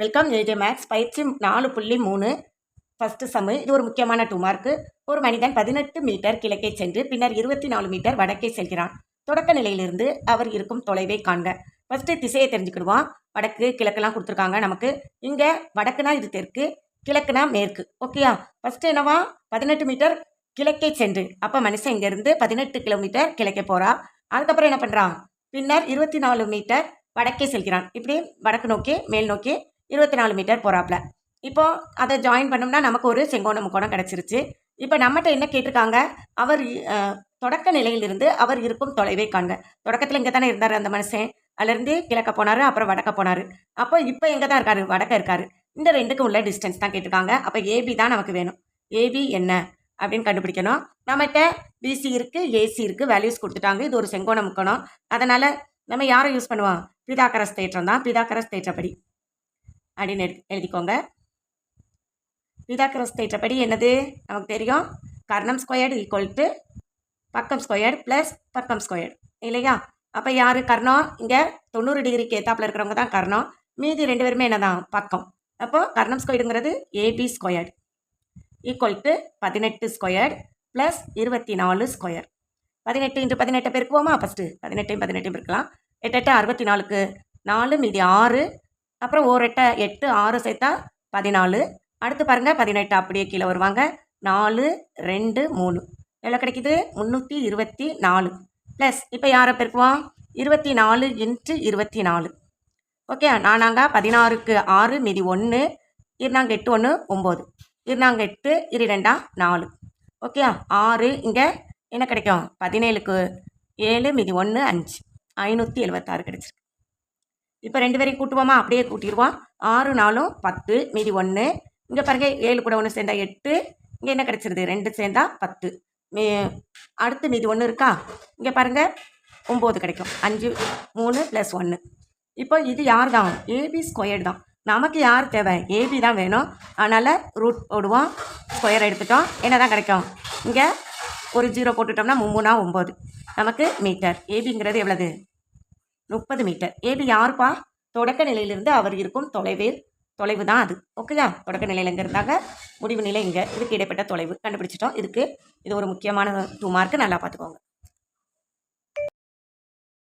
Welcome AJ maths பயிற்சி 4.3 first சம்மு. இது ஒரு முக்கியமான 2 மார்க்கு. ஒரு மனிதன் 18 மீட்டர் கிழக்கே சென்று பின்னர் 24 மீட்டர் வடக்கே செல்கிறான். தொடக்க நிலையிலிருந்து அவர் இருக்கும் தொலைவை காண்க. ஃபஸ்ட்டு திசையை தெரிஞ்சுக்கிடுவோம். வடக்கு கிழக்கெல்லாம் கொடுத்துருக்காங்க நமக்கு. இங்கே வடக்குனா இது தெற்கு, கிழக்குனா மேற்கு. ஓகேயா? ஃபஸ்ட்டு என்னவா 18 மீட்டர் கிழக்கே சென்று, அப்போ மனுஷன் இங்கேருந்து 18 கிலோமீட்டர் கிழக்கே போகிறா. அதுக்கப்புறம் என்ன பண்ணுறான்? பின்னர் 24 மீட்டர் வடக்கே செல்கிறான். இப்படி வடக்கு நோக்கி மேல் நோக்கி 24 மீட்டர் போகிறாப்புல. இப்போ அதை ஜாயின் பண்ணோம்னா நமக்கு ஒரு செங்கோண முக்கோணம் கிடச்சிருச்சு. இப்போ நம்மகிட்ட என்ன கேட்டிருக்காங்க? அவர் தொடக்க நிலையிலிருந்து அவர் இருக்கும் தொலைவை காண்க. தொடக்கத்தில் இங்கே தானே இருந்தார் அந்த மனுஷன். அதுலேருந்து கிழக்க போனார், அப்புறம் வடக்க போனார். அப்போ இப்போ எங்கே தான் இருக்காரு? வடக்க இருக்காரு. இந்த ரெண்டுக்கும் உள்ள டிஸ்டன்ஸ் தான் கேட்டிருக்காங்க. அப்போ ஏபி தான் நமக்கு வேணும். ஏபி என்ன அப்படின்னு கண்டுபிடிக்கணும். நம்மகிட்ட பிசி இருக்குது, ஏசி இருக்குது, வேல்யூஸ் கொடுத்துட்டாங்க. இது ஒரு செங்கோண முக்கோணம். அதனால் நம்ம யாரை யூஸ் பண்ணுவோம்? பிதாகரஸ் தேற்றம் தான். பிதாகரஸ் தேற்றப்படி அப்படின்னு எழுதிக்கோங்க. பிதாகரஸ் தேற்றப்படி என்னது நமக்கு தெரியும்? கர்ணம் ஸ்கொயர்டு ஈக்குவல் டு பக்கம் ஸ்கொயர்டு ப்ளஸ் பக்கம் ஸ்கொயர்டு இல்லையா? அப்போ யார் கர்ணம்? இங்கே 90 டிகிரிக்கு ஏத்தாப்பில் இருக்கிறவங்க தான் கர்ணம். மீதி ரெண்டு பேருமே என்ன தான்? பக்கம். அப்போ கர்ணம் ஸ்கொயர்டுங்கிறது AB squared equal to 18 squared plus 24 square. 18 × 18 பெருக்குவோமா? ஃபஸ்ட்டு 18 பெருக்கலாம். 8 8 64க்கு 4 மீதி 6, அப்புறம் 1 8 8 6 சேர்த்தா 14. அடுத்து பாருங்கள் 18 அப்படியே கீழே வருவாங்க. 4 2 3 எவ்வளோ கிடைக்குது? 324 ப்ளஸ் இப்போ யாரை பெருக்குவோம்? 24 × 24. ஓகே, நானாங்க 16க்கு 6 மீதி 1, 2 8 1 9, 2 8 2 4. ஓகே, 6 இங்கே என்ன கிடைக்கும்? 17க்கு 7 மீதி 1 5, 576 கிடைச்சிருக்கு. இப்போ ரெண்டு பேரையும் கூட்டுவோமா? அப்படியே கூட்டிடுவோம். 6 4 10 மீதி 1. இங்கே பாருங்கள் 7 கூட 1 சேர்ந்தா 8. இங்கே என்ன கிடச்சிருது? 2 சேர்ந்தா 10. அடுத்து மீதி 1 இருக்கா? இங்கே பாருங்கள் 9 கிடைக்கும். 5 3 + 1. இப்போ இது யார் தான்? ஏபி ஸ்கொயர்டு தான். நமக்கு யார் தேவை? ஏபி தான் வேணும். அதனால் ரூட் போடுவோம். ஸ்கொயர் எடுத்துட்டோம். என்ன தான் கிடைக்கும்? இங்கே ஒரு 0 போட்டுட்டோம்னா 3 9 நமக்கு மீட்டர். ஏபிங்கிறது எவ்வளவு? 30 மீட்டர். ஏபி யாருப்பா? தொடக்க நிலையிலிருந்து அவர் இருக்கும் தொலைவு தான் அது. ஓகேயா? தொடக்க நிலையில் எங்கே இருந்தாங்க, முடிவு நிலை இங்கே. இதுக்கு இடைப்பட்ட தொலைவு கண்டுபிடிச்சிட்டோம். இது ஒரு முக்கியமான 2 மார்க்கு. நல்லா பார்த்துக்கோங்க.